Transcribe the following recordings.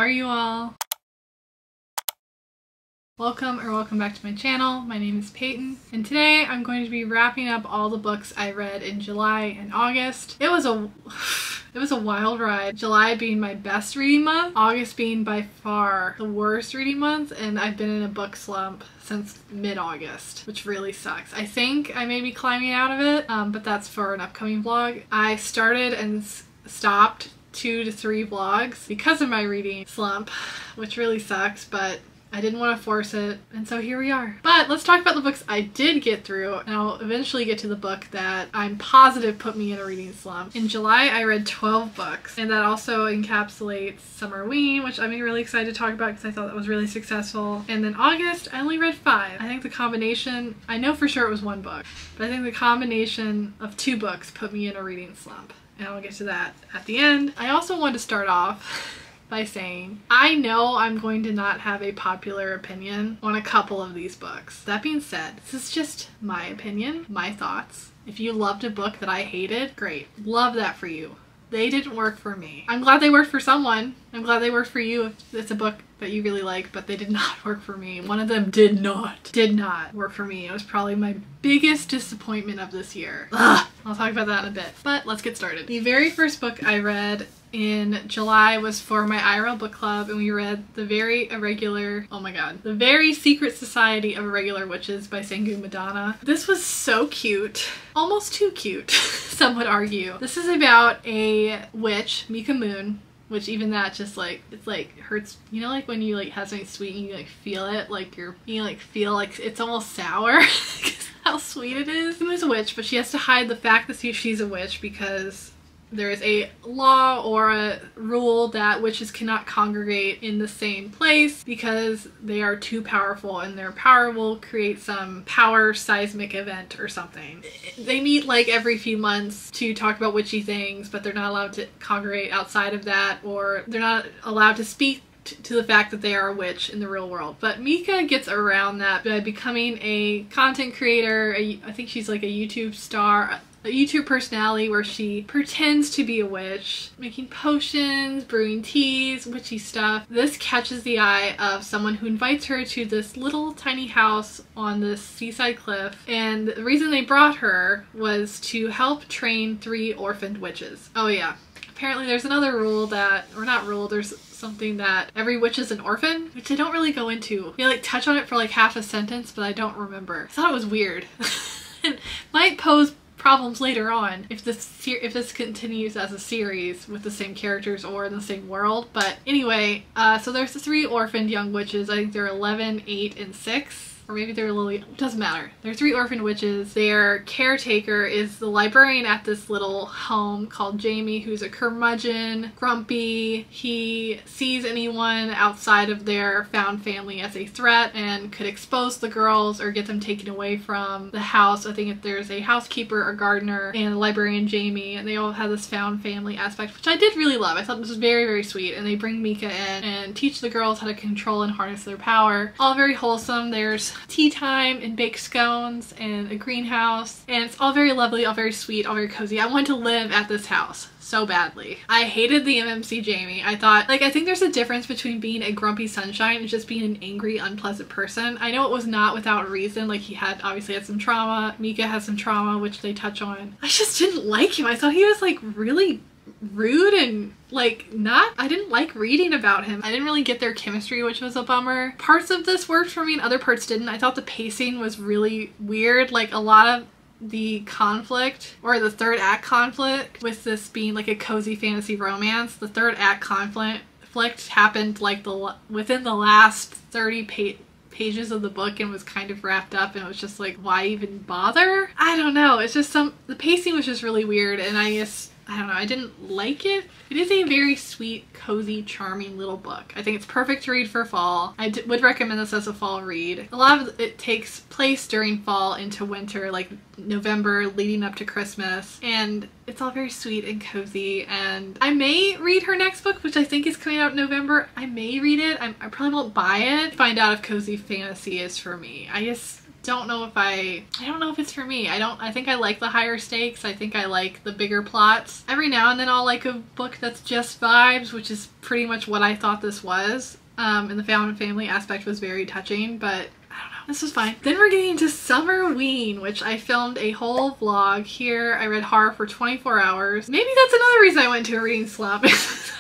are you all? Welcome back to my channel. My name is Peyton, and today I'm going to be wrapping up all the books I read in July and August. It was a wild ride. July being my best reading month, August being by far the worst reading month, and I've been in a book slump since mid-August, which really sucks. I think I may be climbing out of it, but that's for an upcoming vlog. I started and stopped 2 to 3 vlogs because of my reading slump, which really sucks, but I didn't want to force it, and so here we are. But let's talk about the books I did get through, and I'll eventually get to the book that I'm positive put me in a reading slump. In July, I read 12 books, and that also encapsulates Summerween, which I'm really excited to talk about because I thought that was really successful. And then August, I only read 5. I think the combination, I know for sure it was 1 book, but I think the combination of 2 books put me in a reading slump, and I'll get to that at the end. I also want to start off by saying, I know I'm going to not have a popular opinion on a couple of these books. That being said, this is just my opinion, my thoughts. If you loved a book that I hated, great. Love that for you. They didn't work for me. I'm glad they worked for someone. I'm glad they worked for you if it's a book that you really like, but they did not work for me. One of them did not work for me. It was probably my biggest disappointment of this year. Ugh. I'll talk about that in a bit, but let's get started. The very first book I read in July was for my IRL book club, and we read The Very Secret Society of Irregular Witches by Sengu Madonna. This was so cute. Almost too cute, some would argue. This is about a witch, Mika Moon, which even that just like, it's like hurts, you know, like when you like have something sweet and you like feel it, like you like feel like it's almost sour. How sweet it is. She's a witch, but she has to hide the fact that she's a witch because there is a law or a rule that witches cannot congregate in the same place because they are too powerful, and their power will create some power seismic event or something. They meet like every few months to talk about witchy things, but they're not allowed to congregate outside of that, or they're not allowed to speak to the fact that they are a witch in the real world. But Mika gets around that by becoming a content creator. I think she's like a YouTube star, a YouTube personality where she pretends to be a witch, making potions, brewing teas, witchy stuff. This catches the eye of someone who invites her to this little tiny house on this seaside cliff, and the reason they brought her was to help train 3 orphaned witches. Oh yeah. Apparently there's another rule that, or not rule, there's something that every witch is an orphan, which I don't really go into. They like touch on it for like half a sentence, but I don't remember. I thought it was weird. It might pose problems later on if this continues as a series with the same characters or in the same world. But anyway, so there's the 3 orphaned young witches. I think they're 11, 8, and 6. Or maybe they're a little, doesn't matter. They're 3 orphaned witches. Their caretaker is the librarian at this little home called Jamie, who's a curmudgeon, grumpy. He sees anyone outside of their found family as a threat and could expose the girls or get them taken away from the house. I think if there's a housekeeper, a gardener, and a librarian Jamie, and they all have this found family aspect, which I did really love. I thought this was very, very sweet. And they bring Mika in and teach the girls how to control and harness their power. All very wholesome. There's tea time and baked scones and a greenhouse, and it's all very lovely, all very sweet, all very cozy. I wanted to live at this house so badly. I hated the MMC Jamie. I thought, like, I think there's a difference between being a grumpy sunshine and just being an angry, unpleasant person. I know it was not without reason. Like, he obviously had some trauma. Mika has some trauma, which they touch on. I just didn't like him. I thought he was like really rude and like I didn't like reading about him. I didn't really get their chemistry, which was a bummer. Parts of this worked for me and other parts didn't. I thought the pacing was really weird. Like a lot of the conflict, or the 3rd act conflict, with this being like a cozy fantasy romance, the 3rd act conflict happened like within the last 30 pages of the book and was kind of wrapped up, and it was just like, why even bother? I don't know. It's just the pacing was just really weird, and I don't know, I didn't like it. It is a very sweet, cozy, charming little book. I think it's perfect to read for fall. I would recommend this as a fall read. A lot of it takes place during fall into winter, like November leading up to Christmas, and it's all very sweet and cozy. And I may read her next book, which I think is coming out in November. I may read it. I probably won't buy it. Find out if cozy fantasy is for me. don't know if it's for me. I think I like the higher stakes. I think I like the bigger plots. Every now and then I'll like a book that's just vibes, which is pretty much what I thought this was. And the found family aspect was very touching, but I don't know. This was fine. Then we're getting to Summerween, which I filmed a whole vlog here. I read horror for 24 hours. Maybe that's another reason I went to a reading slump.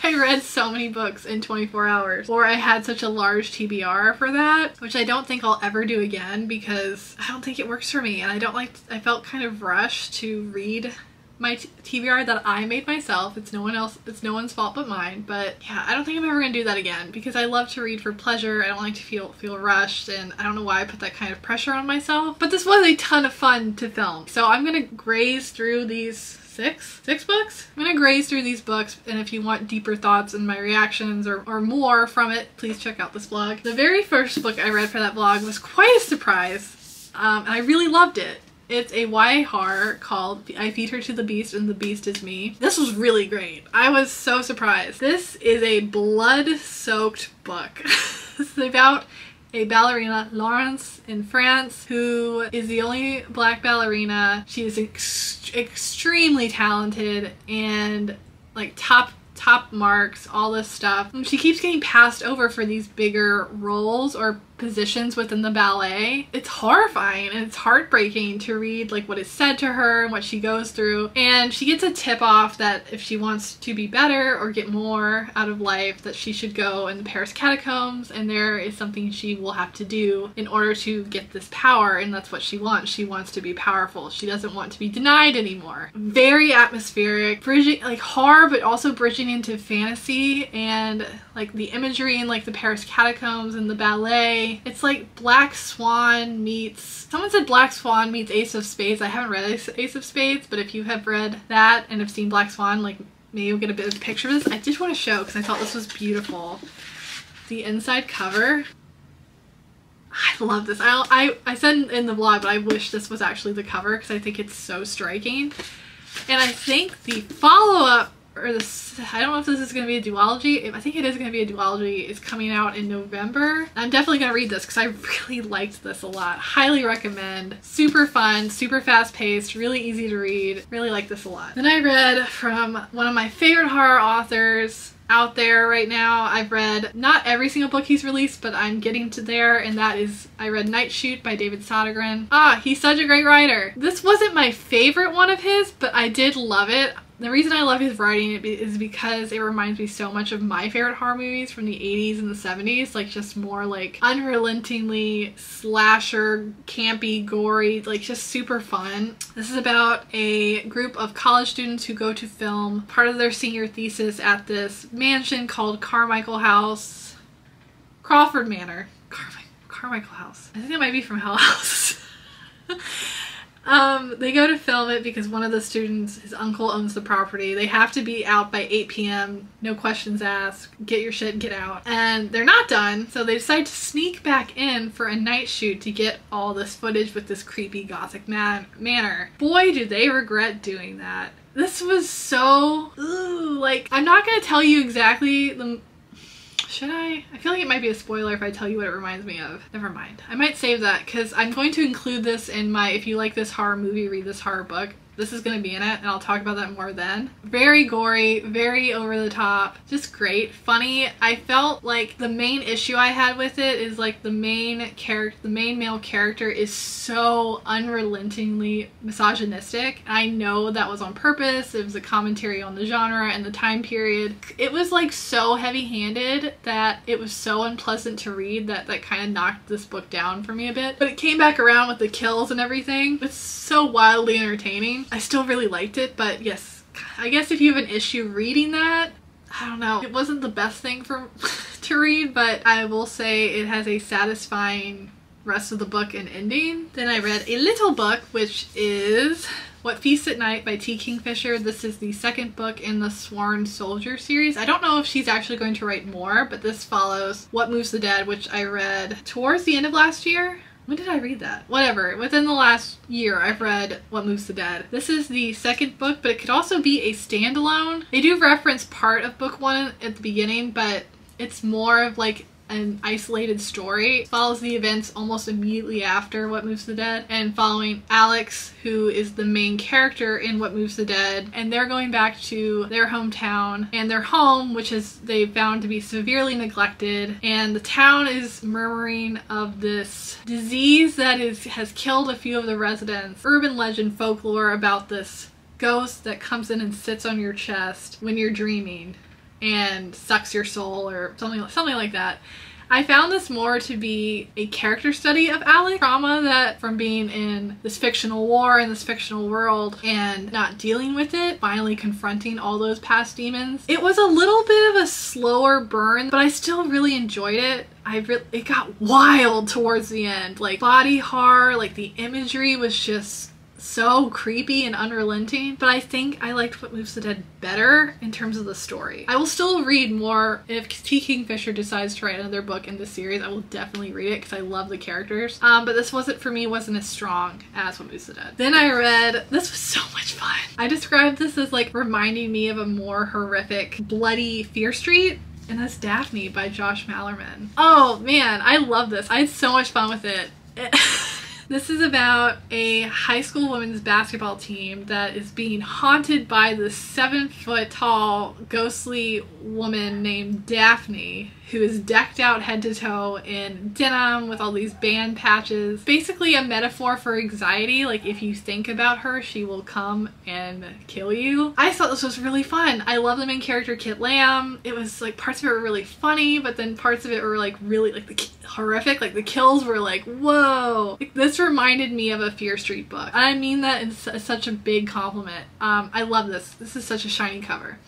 I read so many books in 24 hours. Or I had such a large TBR for that, which I don't think I'll ever do again because I don't think it works for me. And I felt kind of rushed to read my TBR that I made myself. It's no one's fault but mine. But yeah, I don't think I'm ever gonna do that again because I love to read for pleasure. I don't like to feel rushed, and I don't know why I put that kind of pressure on myself. But this was a ton of fun to film. So I'm gonna graze through these six books. I'm gonna graze through these books, and if you want deeper thoughts and my reactions or more from it, please check out this vlog. The very first book I read for that vlog was quite a surprise, and I really loved it. It's a YA horror called I Feed Her to the Beast and the Beast is Me. This was really great. I was so surprised. This is a blood-soaked book. This is about a ballerina, Laurence, in France, who is the only black ballerina. She is extremely talented and like top marks, all this stuff. And she keeps getting passed over for these bigger roles or positions within the ballet. It's horrifying and it's heartbreaking to read like what is said to her and what she goes through. And she gets a tip off that if she wants to be better or get more out of life, that she should go in the Paris catacombs, and there is something she will have to do in order to get this power, and that's what she wants. She wants to be powerful. She doesn't want to be denied anymore. Very atmospheric, bridging like horror but also bridging into fantasy, and like the imagery in like the Paris catacombs and the ballet. It's like Black Swan meets, someone said Black Swan meets Ace of Spades. I haven't read Ace of Spades, but if you have read that and have seen Black Swan, like maybe you'll get a bit of a picture of this. I just want to show because I thought this was beautiful. The inside cover. I love this. I said in the vlog, but I wish this was actually the cover because I think it's so striking. And I think the follow-up, or this, I don't know if this is going to be a duology. I think it is going to be a duology. It's coming out in November. I'm definitely going to read this because I really liked this a lot. Highly recommend. Super fun, super fast paced, really easy to read. Really like this a lot. Then I read from one of my favorite horror authors out there right now. I've read not every single book he's released, but I'm getting to there, and that is, I read Night Shoot by David Sodergren. He's such a great writer. This wasn't my favorite one of his, but I did love it. The reason I love his writing is because it reminds me so much of my favorite horror movies from the 80s and the 70s, like just more like unrelentingly slasher, campy, gory, like just super fun. This is about a group of college students who go to film part of their senior thesis at this mansion called Carmichael House. Crawford Manor. Carmichael House. I think it might be from Hell House. They go to film it because one of the students, his uncle owns the property. They have to be out by 8 p.m. No questions asked. Get your shit and get out. And they're not done, so they decide to sneak back in for a night shoot to get all this footage with this creepy gothic manor. Boy, do they regret doing that. This was so... like, I'm not gonna tell you exactly the... Should I? I feel like it might be a spoiler if I tell you what it reminds me of. Never mind. I might save that because I'm going to include this in my if you like this horror movie, read this horror book. This is going to be in it, and I'll talk about that more then. Very gory, very over the top, just great, funny. I felt like the main issue I had with it is like the main male character is so unrelentingly misogynistic. I know that was on purpose. It was a commentary on the genre and the time period. It was like so heavy-handed that it was so unpleasant to read that kind of knocked this book down for me a bit. But it came back around with the kills and everything. It's so wildly entertaining. I still really liked it, but yes, I guess if you have an issue reading that, I don't know. It wasn't the best thing to read, but I will say it has a satisfying rest of the book and ending. Then I read a little book, which is What Feasts at Night by T. Kingfisher. This is the second book in the Sworn Soldier series. I don't know if she's actually going to write more, but this follows What Moves the Dead, which I read towards the end of last year. When did I read that? Whatever. Within the last year, I've read What Moves the Dead. This is the second book, but it could also be a standalone. They do reference part of book one at the beginning, but it's more of like an isolated story. It follows the events almost immediately after What Moves the Dead, and following Alex, who is the main character in What Moves the Dead, and they're going back to their hometown and their home, which is they found to be severely neglected, and the town is murmuring of this disease that has killed a few of the residents. Urban legend folklore about this ghost that comes in and sits on your chest when you're dreaming and sucks your soul or something like that. I found this more to be a character study of Alex, trauma that from being in this fictional war in this fictional world and not dealing with it, finally confronting all those past demons. It was a little bit of a slower burn, but I still really enjoyed it. It got wild towards the end, like body horror, like the imagery was just so creepy and unrelenting, but I think I liked What Moves the Dead better in terms of the story. I will still read more. If T. Kingfisher decides to write another book in this series, I will definitely read it because I love the characters. But this wasn't as strong as What Moves the Dead. Then I read, this was so much fun. I described this as like reminding me of a more horrific, bloody Fear Street. And that's Daphne by Josh Malerman. Oh man, I love this. I had so much fun with it. This is about a high school women's basketball team that is being haunted by this 7-foot tall ghostly woman named Daphne, who is decked out head to toe in denim with all these band patches. Basically a metaphor for anxiety, like if you think about her, she will come and kill you. I thought this was really fun. I love the main character, Kit Lamb. It was like parts of it were really funny, but then parts of it were like really like horrific. Like the kills were like, whoa. Like, this reminded me of a Fear Street book. And I mean that in such a big compliment. I love this. This is such a shiny cover.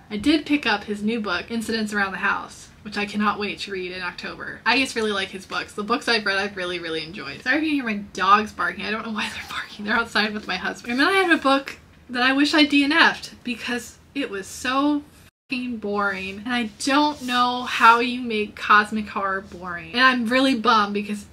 I did pick up his new book, Incidents Around the House, which I cannot wait to read in October. I just really like his books. The books I've read, I've really, really enjoyed. Sorry if you hear my dogs barking. I don't know why they're barking. They're outside with my husband. And then I have a book that I wish I DNF'd because it was so fucking boring. And I don't know how you make cosmic horror boring. And I'm really bummed because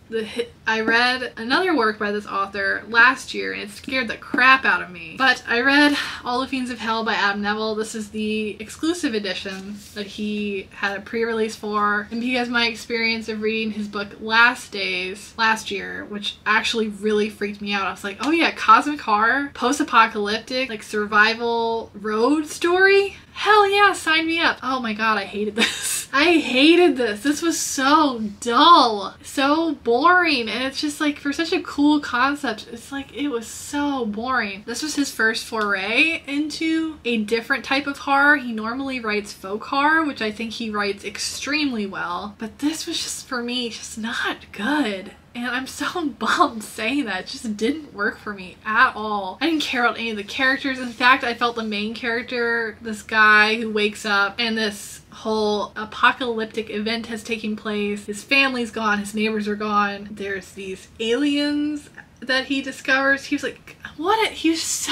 I read another work by this author last year and it scared the crap out of me. But I read All the Fiends of Hell by Adam Neville. This is the exclusive edition that he had a pre-release for. And because my experience of reading his book Last Days last year, which actually really freaked me out, I was like, oh yeah, cosmic horror, post-apocalyptic, like survival road story? Hell yeah, sign me up. Oh my god, I hated this. I hated this. This was so dull, so boring, and it's just like for such a cool concept, it's like it was so boring. This was his first foray into a different type of horror. He normally writes folk horror, which I think he writes extremely well, but this was just, for me, just not good. And I'm so bummed saying that. It just didn't work for me at all. I didn't care about any of the characters. In fact, I felt the main character, this guy who wakes up and this whole apocalyptic event has taken place. His family's gone, his neighbors are gone. There's these aliens that he discovers. He was like, what? He's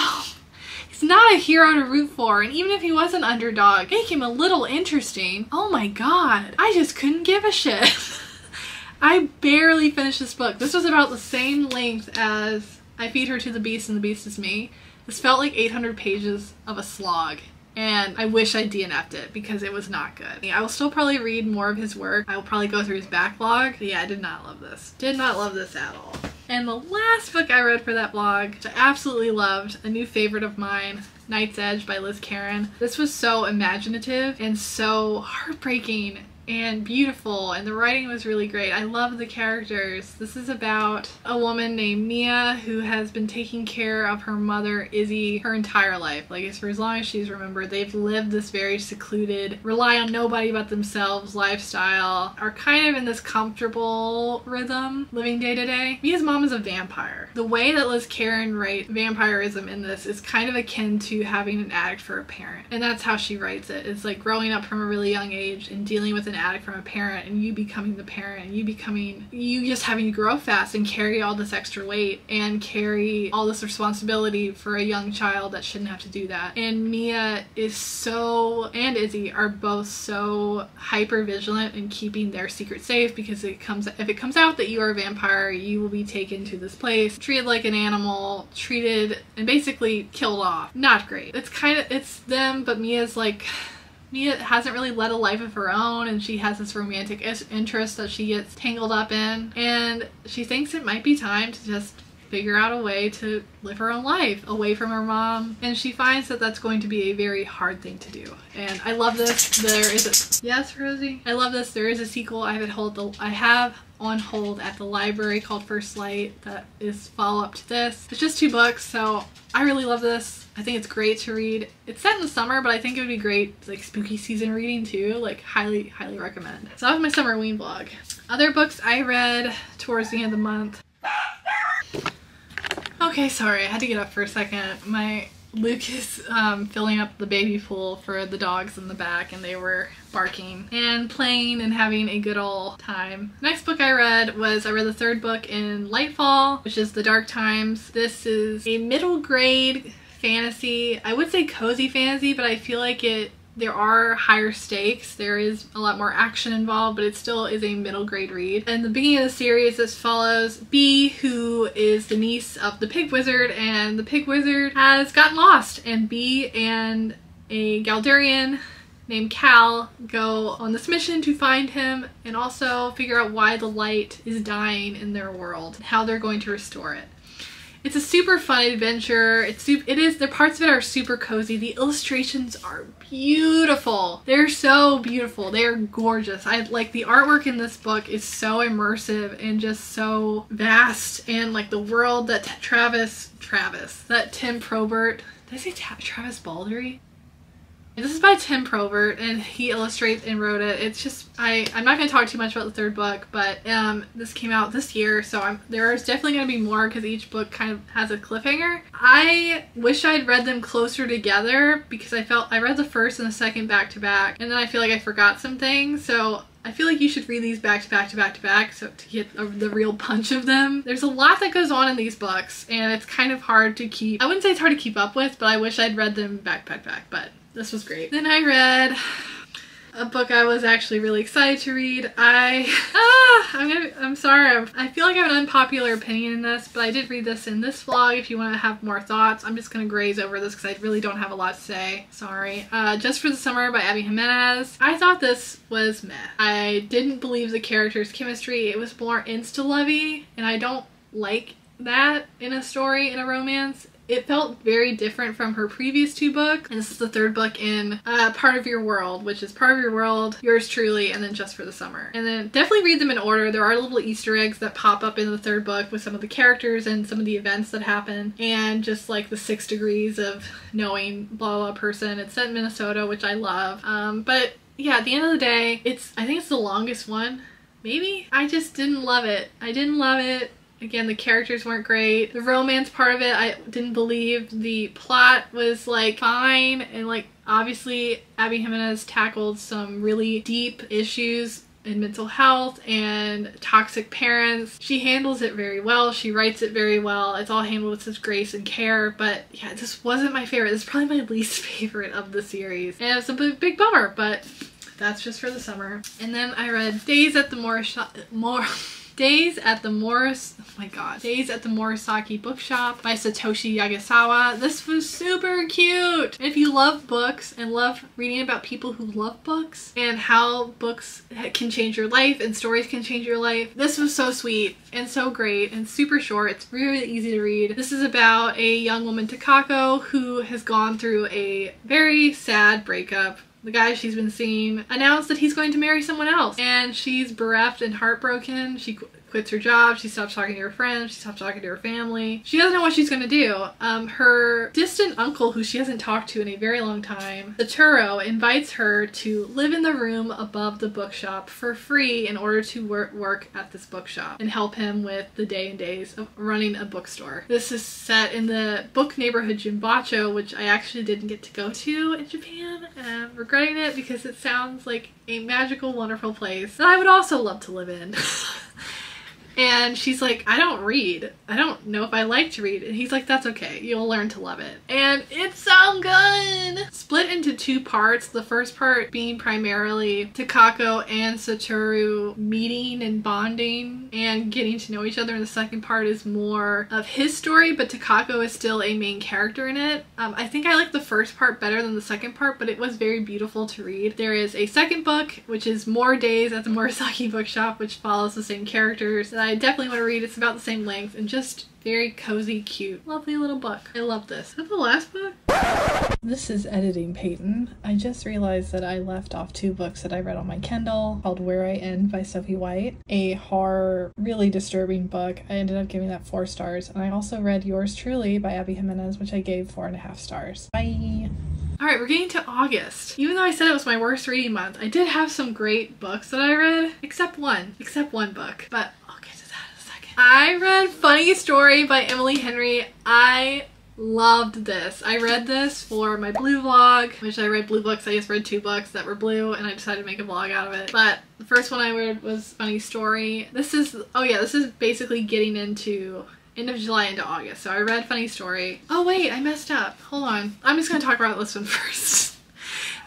not a hero to root for, and even if he was an underdog, make him a little interesting. Oh my god. I just couldn't give a shit. I barely finished this book. This was about the same length as I Feed Her to the Beast and the Beast is Me. This felt like 800 pages of a slog, and I wish I DNF'd it because it was not good. I will still probably read more of his work. I will probably go through his backlog. But yeah, I did not love this. Did not love this at all. And the last book I read for that blog, which I absolutely loved, a new favorite of mine, Night's Edge by Liz Karen. This was so imaginative and so heartbreaking and beautiful, and the writing was really great. I love the characters. This is about a woman named Mia who has been taking care of her mother Izzy her entire life. Like, for as long as she's remembered, they've lived this very secluded, rely on nobody but themselves lifestyle, are kind of in this comfortable rhythm, living day to day. Mia's mom is a vampire. The way that Liz Karen writes vampirism in this is kind of akin to having an addict for a parent, and that's how she writes it. It's like growing up from a really young age and dealing with an addict from a parent, and you becoming the parent, and you just having to grow fast and carry all this extra weight and carry all this responsibility for a young child that shouldn't have to do that. And Mia is so, and Izzy are both so hyper vigilant in keeping their secret safe, because if it comes out that you are a vampire, you will be taken to this place, treated like an animal, treated and basically killed off. Not great. It's them, but Mia's like Mia hasn't really led a life of her own, and she has this romantic interest that she gets tangled up in, and she thinks it might be time to just figure out a way to live her own life away from her mom, and she finds that that's going to be a very hard thing to do. And I love this. There is a yes, Rosie. I love this. There is a sequel I have on hold at the library called First Light that is follow-up to this. It's just 2 books, so I really love this. I think it's great to read. It's set in the summer, but I think it would be great like spooky season reading too. Like highly recommend. So that was my summer ween vlog. Other books I read towards the end of the month. Okay, sorry, I had to get up for a second. My Luke is filling up the baby pool for the dogs in the back, and they were barking and playing and having a good old time. Next book I read the 3rd book in Lightfall, which is The Dark Times. This is a middle grade fantasy. I would say cozy fantasy, but I feel like there are higher stakes. There is a lot more action involved, but it still is a middle grade read. And the beginning of the series, this follows Bee, who is the niece of the Pig Wizard, and the Pig Wizard has gotten lost, and Bee and a Galdurian named Cal go on this mission to find him and also figure out why the light is dying in their world and how they're going to restore it. It's a super fun adventure. The parts of it are super cozy. The illustrations are beautiful. They're so beautiful. They're gorgeous. I like the artwork in this book is so immersive and just so vast, and like the world that Tim Probert, did I say Travis Baldree? This is by Tim Probert, and he illustrates and wrote it. It's just, I'm not going to talk too much about the 3rd book, but this came out this year, so there's definitely going to be more because each book kind of has a cliffhanger. I wish I'd read them closer together because I read the 1st and the 2nd back to back, and then I feel like I forgot some things, so I feel like you should read these back to back to back to back so to get the real punch of them. There's a lot that goes on in these books, and it's kind of hard to keep, I wouldn't say it's hard to keep up with, but I wish I'd read them back to back, but this was great. Then I read a book I was actually really excited to read. I'm sorry. I feel like I have an unpopular opinion in this, but I did read this in this vlog. If you want to have more thoughts, I'm just going to graze over this because I really don't have a lot to say. Sorry. Just for the Summer by Abby Jimenez. I thought this was meh. I didn't believe the characters' chemistry. It was more insta-lovey, and I don't like that in a story, in a romance. It felt very different from her previous 2 books, and this is the 3rd book in Part of Your World, which is Part of Your World, Yours Truly, and then Just for the Summer. And then definitely read them in order. There are little Easter eggs that pop up in the 3rd book with some of the characters and some of the events that happen, and just like the 6 degrees of knowing blah blah person. It's set in Minnesota, which I love. But yeah, at the end of the day, I think it's the longest one. Maybe? I just didn't love it. I didn't love it. Again, the characters weren't great. The romance part of it, I didn't believe. The plot was like fine, and like obviously Abby Jimenez tackled some really deep issues in mental health and toxic parents. She handles it very well. She writes it very well. It's all handled with such grace and care, but yeah, this wasn't my favorite. This is probably my least favorite of the series, and it's a big bummer, but that's just for the summer. And then I read Days at the Morisaki Bookshop by Satoshi Yagasawa. This was super cute. If you love books and love reading about people who love books and how books can change your life and stories can change your life, this was so sweet and so great and super short. It's really easy to read. This is about a young woman, Takako, who has gone through a very sad breakup. The guy she's been seeing announced that he's going to marry someone else, and she's bereft and heartbroken. She quits her job, she stops talking to her friends, she stops talking to her family. She doesn't know what she's gonna do. Her distant uncle, who she hasn't talked to in a very long time, Satoru, invites her to live in the room above the bookshop for free in order to work at this bookshop and help him with the day and days of running a bookstore. This is set in the book neighborhood Jimbacho, which I actually didn't get to go to in Japan. I'm regretting it because it sounds like a magical, wonderful place that I would also love to live in. And she's like, I don't read. I don't know if I like to read. And he's like, that's okay. You'll learn to love it. And it's so good. Split into 2 parts. The first part being primarily Takako and Satoru meeting and bonding and getting to know each other. And the second part is more of his story, but Takako is still a main character in it. I think I like the first part better than the second part, but it was very beautiful to read. There is a second book, which is More Days at the Murasaki Bookshop, which follows the same characters that I definitely want to read. It's about the same length and just very cozy, cute, lovely little book. I love this. Is that the last book? This is Editing Peyton. I just realized that I left off 2 books that I read on my Kindle called Where I End by Sophie White, a horror, really disturbing book. I ended up giving that 4 stars. And I also read Yours Truly by Abby Jimenez, which I gave 4.5 stars. Bye! Alright, we're getting to August. Even though I said it was my worst reading month, I did have some great books that I read. Except one book. But I'll get to that in a second. I read Funny Story by Emily Henry. I loved this. I read this for my blue vlog, which I read blue books. I just read 2 books that were blue and I decided to make a vlog out of it. But the first one I read was Funny Story. This is basically getting into end of July into August. So I read Funny Story. Oh wait, I messed up. Hold on. I'm just gonna talk about this one first.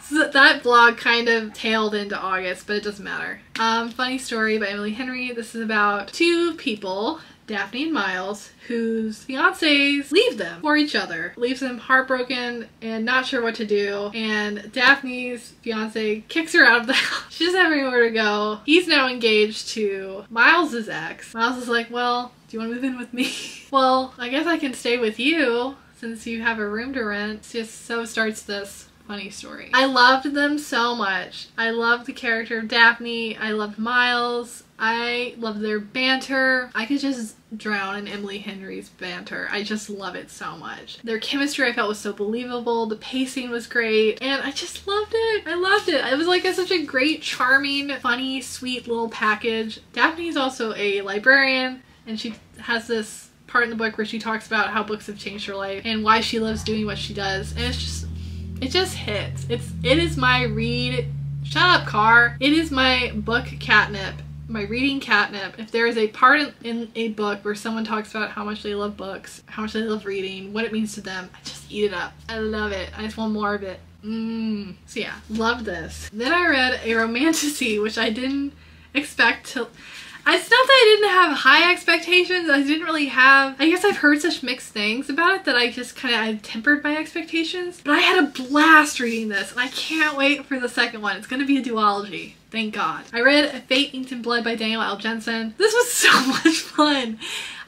So that blog kind of tailed into August, but it doesn't matter. Funny Story by Emily Henry. This is about 2 people, Daphne and Miles, whose fiancés leave them for each other. Leaves them heartbroken and not sure what to do. And Daphne's fiancé kicks her out of the house. She doesn't have anywhere to go. He's now engaged to Miles's ex. Miles is like, well, do you want to move in with me? Well, I guess I can stay with you since you have a room to rent. So starts this Funny Story. I loved them so much. I loved the character of Daphne. I loved Miles. I loved their banter. I could just drown in Emily Henry's banter. I just love it so much. Their chemistry I felt was so believable. The pacing was great. And I just loved it. I loved it. It was like such a great, charming, funny, sweet little package. Daphne's also a librarian and she has this part in the book where she talks about how books have changed her life and why she loves doing what she does. And it just hits. It is my read. Shut up, car. It is my book catnip. My reading catnip. If there is a part in a book where someone talks about how much they love books, how much they love reading, what it means to them, I just eat it up. I love it. I just want more of it. So yeah, love this. Then I read a romantasy, which I didn't expect to... It's not that I didn't have high expectations. I didn't really have... I guess I've heard such mixed things about it that I just I tempered my expectations. But I had a blast reading this, and I can't wait for the second one. It's going to be a duology. Thank God. I read Fate Inked in Blood by Daniel L. Jensen. This was so much fun.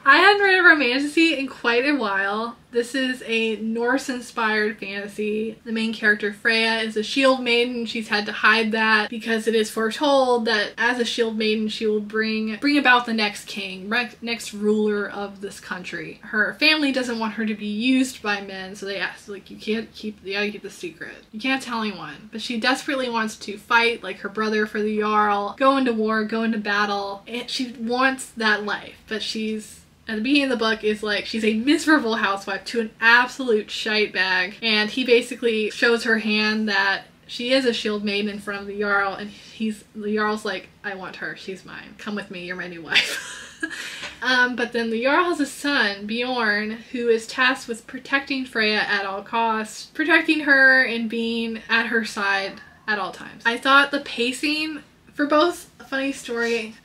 I hadn't read a romantasy in quite a while. This is a Norse-inspired fantasy. The main character, Freya, is a shield maiden. She's had to hide that because it is foretold that as a shield maiden, she will bring about the next king, next ruler of this country. Her family doesn't want her to be used by men, so they ask, like, you gotta keep the secret. You can't tell anyone. But she desperately wants to fight, like her brother, for the Jarl, go into war, go into battle. And she wants that life, but she's... At the beginning of the book is like, she's a miserable housewife to an absolute shite bag. And he basically shows her hand that she is a shield maiden in front of the Jarl. And the Jarl's like, I want her. She's mine. Come with me. You're my new wife. But then the Jarl has a son, Bjorn, who is tasked with protecting Freya at all costs. Protecting her and being at her side at all times. I thought the pacing for both Funny Story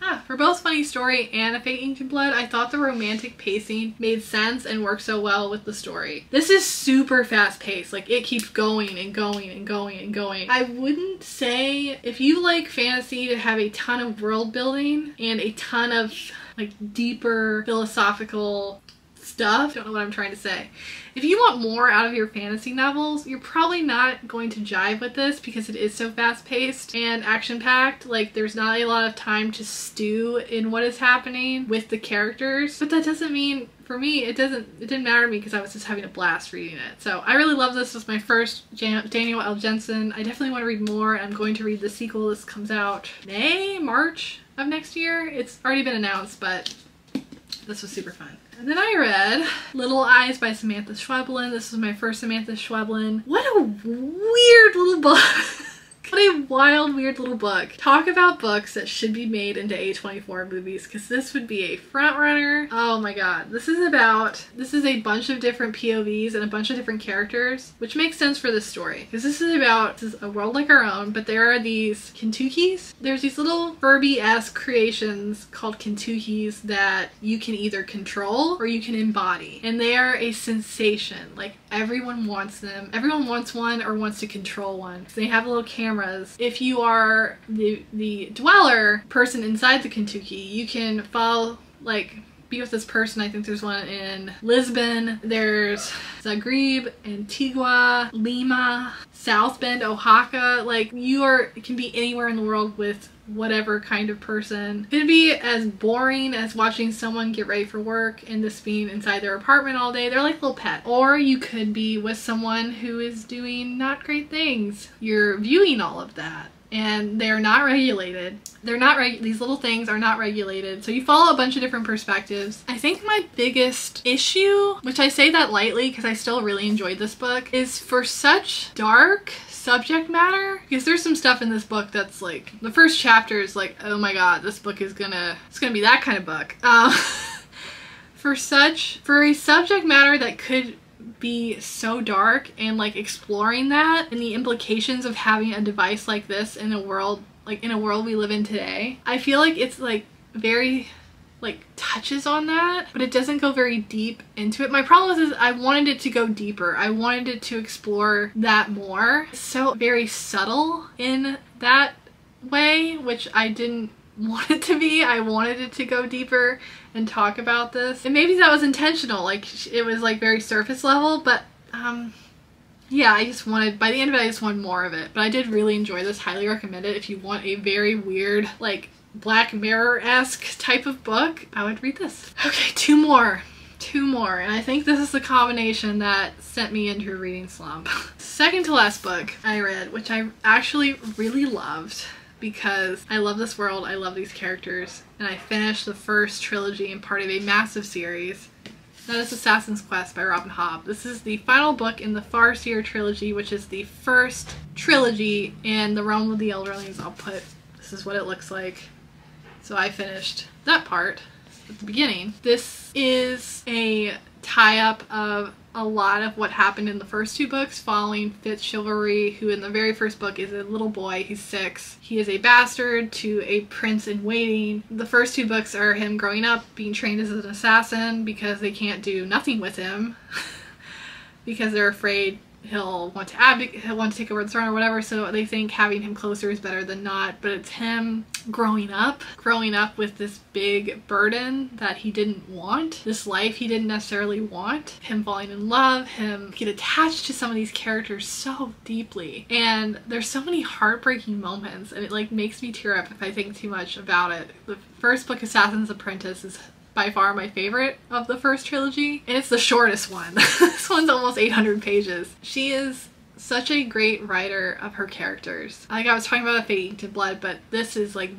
and A Fate Inked in Blood, I thought the romantic pacing made sense and worked so well with the story. This is super fast paced. Like, it keeps going and going and going and going. I wouldn't say, if you like fantasy to have a ton of world building and a ton of like deeper philosophical stuff, don't know what I'm trying to say. If you want more out of your fantasy novels, you're probably not going to jive with this because it is so fast-paced and action-packed. Like, there's not a lot of time to stew in what is happening with the characters. But that doesn't mean, for me, it didn't matter to me because I was just having a blast reading it. So I really love this. This was my first Daniel L. Jensen. I definitely want to read more. I'm going to read the sequel. This comes out March of next year. It's already been announced, but this was super fun. And then I read Little Eyes by Samantha Schweblin. This was my first Samantha Schweblin. What a weird little book. What a wild, weird little book. Talk about books that should be made into A24 movies, because this would be a front runner. Oh my god. This is a bunch of different POVs and a bunch of different characters, which makes sense for this story. Because this is a world like our own, but there are these Kentuckis. There's these little Furby-esque creations called Kentuckis that you can either control or you can embody. And they are a sensation. Like, everyone wants them. Everyone wants one or wants to control one. So they have little cameras. If you are the dweller person inside the Kentucky, you can follow, like, be with this person. I think there's one in Lisbon. There's Zagreb, Antigua, Lima, South Bend, Oaxaca. Like, you can be anywhere in the world with whatever kind of person. It could be as boring as watching someone get ready for work and this being inside their apartment all day. They're like little pets. Or you could be with someone who is doing not great things. You're viewing all of that. And they're not regulated. These little things are not regulated. So you follow a bunch of different perspectives. I think my biggest issue, which I say that lightly because I still really enjoyed this book, is for such dark subject matter, because there's some stuff in this book that's like, the first chapter is like, oh my god, this book is it's gonna be that kind of book. For a subject matter that could be so dark, and like exploring that and the implications of having a device like this in a world we live in today, I feel like it's like very touches on that, but it doesn't go very deep into it. My problem is I wanted it to go deeper. I wanted it to explore that more. It's so very subtle in that way, which I didn't want it to be. I wanted it to go deeper and talk about this. And maybe that was intentional. Like, it was like very surface level, but yeah, by the end of it, I just wanted more of it. But I did really enjoy this. Highly recommend it if you want a very weird, like, Black Mirror-esque type of book. I would read this. Okay, two more, and I think this is the combination that sent me into a reading slump. Second to last book I read, which I actually really loved because I love this world, I love these characters, and I finished the first trilogy and part of a massive series. That is Assassin's Quest by Robin Hobb. This is the final book in the Farseer trilogy, which is the first trilogy in the Realm of the Elderlings. This is what it looks like. So I finished that part at the beginning. This is a tie-up of a lot of what happened in the first two books following FitzChivalry, who in the very first book is a little boy. He's 6. He is a bastard to a prince in waiting. The first two books are him growing up, being trained as an assassin because they can't do nothing with him because they're afraid he'll want to take over the throne or whatever, so they think having him closer is better than not. But it's him growing up with this big burden that he didn't want, this life he didn't necessarily want, him falling in love, him get attached to some of these characters so deeply, and there's so many heartbreaking moments, and it like makes me tear up if I think too much about it. The first book, Assassin's Apprentice, is by far my favorite of the first trilogy, and it's the shortest one. This one's almost 800 pages. She is such a great writer of her characters. Like I was talking about A Fading to Blood, but this is like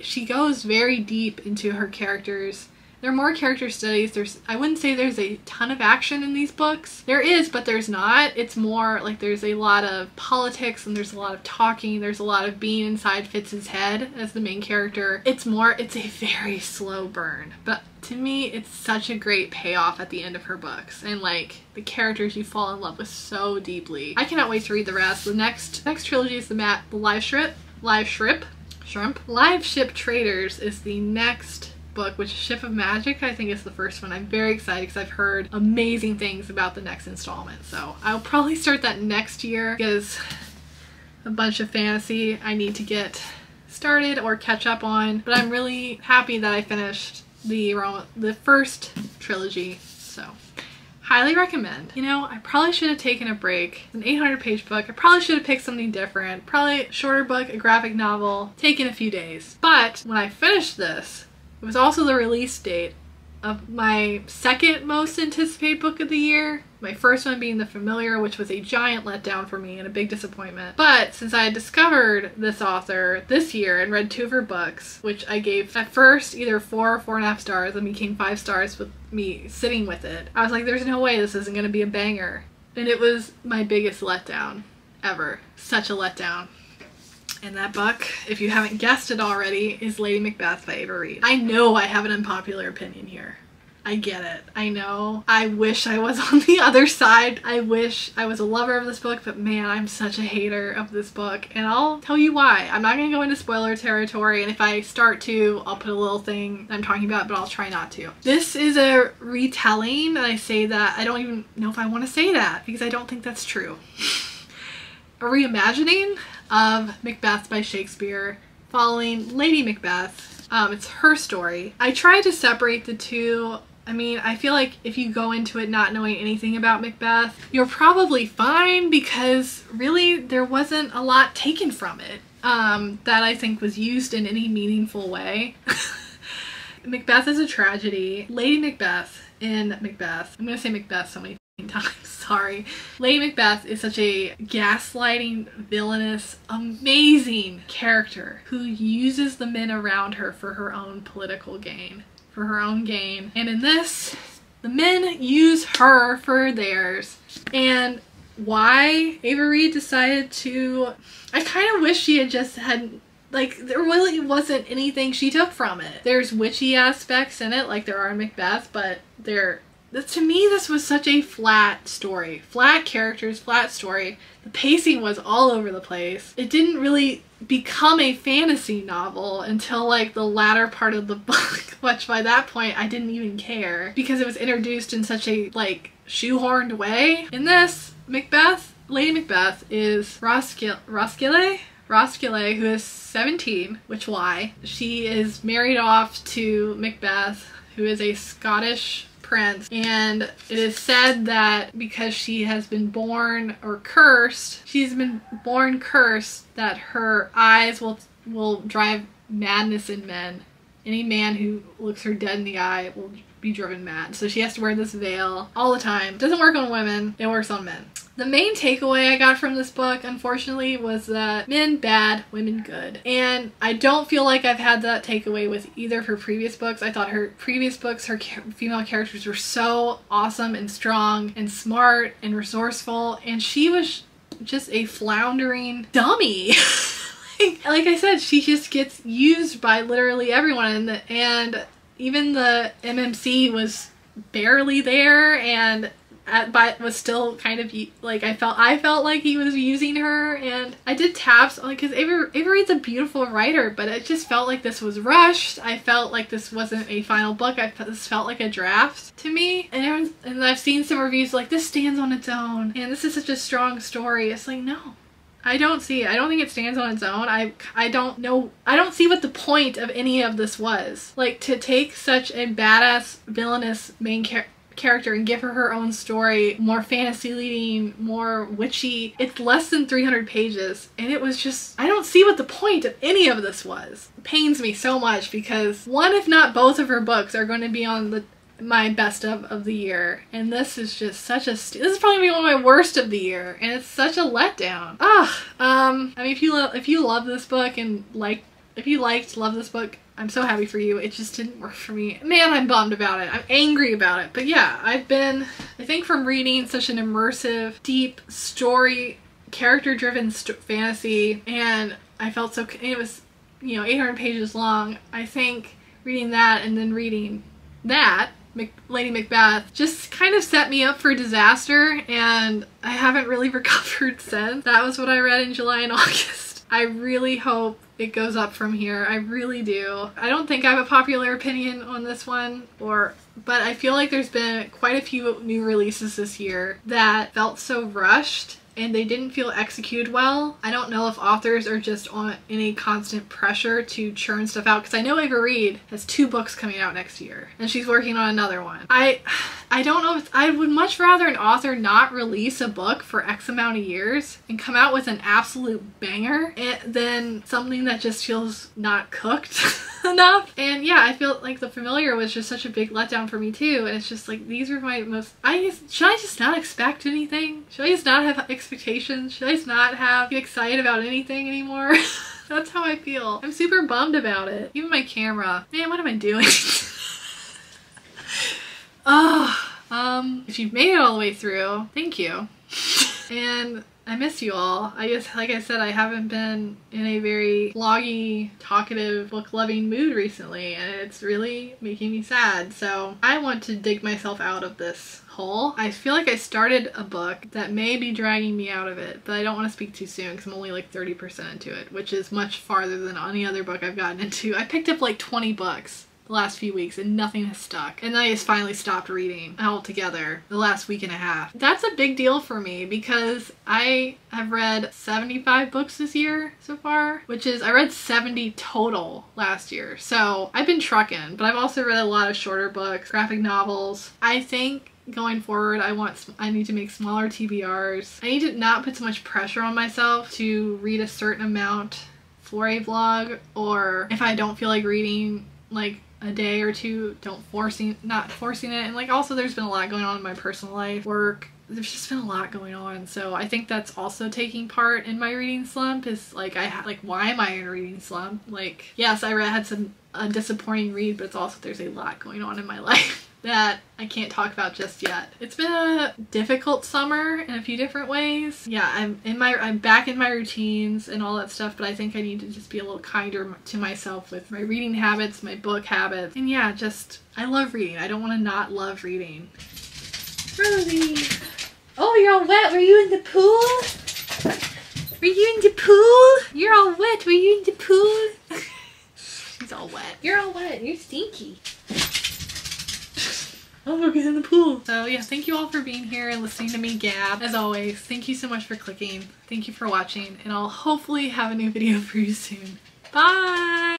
she goes very deep into her characters. There are more character studies. I wouldn't say there's a ton of action in these books. There is, but there's not. It's more like there's a lot of politics and there's a lot of talking. There's a lot of being inside Fitz's head as the main character. It's a very slow burn, but to me, it's such a great payoff at the end of her books, and like the characters you fall in love with so deeply. I cannot wait to read the rest. The next trilogy is the Live Ship Traders is the next book, which is Ship of Magic. I think is the first one. I'm very excited because I've heard amazing things about the next installment, so I'll probably start that next year because a bunch of fantasy I need to get started or catch up on, but I'm really happy that I finished the first trilogy, so highly recommend. You know, I probably should have taken a break. It's an 800-page book. I probably should have picked something different. Probably a shorter book, a graphic novel, taken a few days. But when I finished this, it was also the release date of my second most anticipated book of the year. My first one being The Familiar, which was a giant letdown for me and a big disappointment. But since I had discovered this author this year and read 2 of her books, which I gave at first either 4 or 4.5 stars and became 5 stars with me sitting with it, I was like, there's no way this isn't going to be a banger. And it was my biggest letdown ever. Such a letdown. And that book, if you haven't guessed it already, is Lady Macbeth by Ava Reid. I know I have an unpopular opinion here. I get it. I know. I wish I was on the other side. I wish I was a lover of this book, but man, I'm such a hater of this book. And I'll tell you why. I'm not going to go into spoiler territory, and if I start to, I'll put a little thing I'm talking about, but I'll try not to. This is a retelling, and I say that. I don't even know if I want to say that, because I don't think that's true. A reimagining of Macbeth by Shakespeare following Lady Macbeth. It's her story. I tried to separate the two. I mean, I feel like if you go into it not knowing anything about Macbeth, you're probably fine because really there wasn't a lot taken from it that I think was used in any meaningful way. Macbeth is a tragedy. Lady Macbeth in Macbeth, I'm gonna say Macbeth so many times, sorry. Lady Macbeth is such a gaslighting, villainous, amazing character who uses the men around her for her own political gain. And in this, the men use her for theirs. And why Ava Reid decided to, I kind of wish she had just had, like, there really wasn't anything she took from it. There's witchy aspects in it, like there are in Macbeth, but to me, this was such a flat story. Flat characters, flat story. The pacing was all over the place. It didn't really become a fantasy novel until like the latter part of the book, which by that point I didn't even care because it was introduced in such a like shoehorned way. In this, Lady Macbeth is Roskilde, who is 17, which why? She is married off to Macbeth, who is a Scottish prince, and it is said that because she has been born cursed, that her eyes will drive madness in men. Any man who looks her dead in the eye will be driven mad. So she has to wear this veil all the time. It doesn't work on women, it works on men. The main takeaway I got from this book, unfortunately, was that men bad, women good. And I don't feel like I've had that takeaway with either of her previous books. I thought her previous books, her female characters were so awesome and strong and smart and resourceful, and she was just a floundering dummy. Like I said, she just gets used by literally everyone, and even the MMC was barely there, and but was still kind of like I felt like he was using her. And I did taps like because Ava Reid's a beautiful writer, but it just felt like this was rushed. I felt like this wasn't a final book. This felt like a draft to me. And I've seen some reviews like this stands on its own and this is such a strong story. It's like, no, I don't think it stands on its own. I don't know. I don't see what the point of any of this was. Like, to take such a badass villainous main character and give her own story, more fantasy leading, more witchy. It's less than 300 pages, and it was just, I don't see what the point of any of this was. It pains me so much because one, if not both of her books are going to be on my best of the year, and this is just such a this is probably one of my worst of the year, and it's such a letdown. I mean, if you love this book and love this book, I'm so happy for you. It just didn't work for me. Man, I'm bummed about it. I'm angry about it. But yeah, I think from reading such an immersive, deep story, character-driven fantasy, and I felt so, it was, 800 pages long. I think reading that and then reading that, Lady Macbeth, just kind of set me up for disaster, and I haven't really recovered since. That was what I read in July and August. I really hope it goes up from here. I really do. I don't think I have a popular opinion on this one, but I feel like there's been quite a few new releases this year that felt so rushed and they didn't feel executed well. I don't know if authors are just in a constant pressure to churn stuff out, because I know Ava Reid has 2 books coming out next year and she's working on another one. I don't know if I would much rather an author not release a book for X amount of years and come out with an absolute banger than something that just feels not cooked enough. And yeah, I feel like The Familiar was just such a big letdown for me too, and it's just like, these are my most, should I just not expect anything? Should I just not have expectations? Should I just not get excited about anything anymore? That's how I feel. I'm super bummed about it. Even my camera. Man, what am I doing? If you've made it all the way through, thank you. And I miss you all. I just, like I said, I haven't been in a very vloggy, talkative, book-loving mood recently, and it's really making me sad. So I want to dig myself out of this hole. I feel like I started a book that may be dragging me out of it, but I don't want to speak too soon because I'm only like 30% into it, which is much farther than any other book I've gotten into. I picked up like 20 books the last few weeks and nothing has stuck. And then I just finally stopped reading altogether the last week and a half. That's a big deal for me because I have read 75 books this year so far, which is, I read 70 total last year. So I've been trucking, but I've also read a lot of shorter books, graphic novels. I think going forward, I need to make smaller TBRs. I need to not put so much pressure on myself to read a certain amount for a vlog, or if I don't feel like reading like a day or two, not forcing it. And like also there's been a lot going on in my personal life, work, there's just been a lot going on. So I think that's also taking part in my reading slump is like why am I in a reading slump? Like, yes, I had a disappointing read, but it's also there's a lot going on in my life that I can't talk about just yet. It's been a difficult summer in a few different ways. Yeah, I'm back in my routines and all that stuff, but I think I need to just be a little kinder to myself with my reading habits, my book habits. And yeah, I love reading. I don't want to not love reading. Rosie! Oh, you're all wet. Were you in the pool? Were you in the pool? You're all wet. Were you in the pool? She's all wet. You're all wet. You're stinky. Oh, we're getting in the pool. So yeah, thank you all for being here and listening to me gab. As always, thank you so much for clicking. Thank you for watching, and I'll hopefully have a new video for you soon. Bye!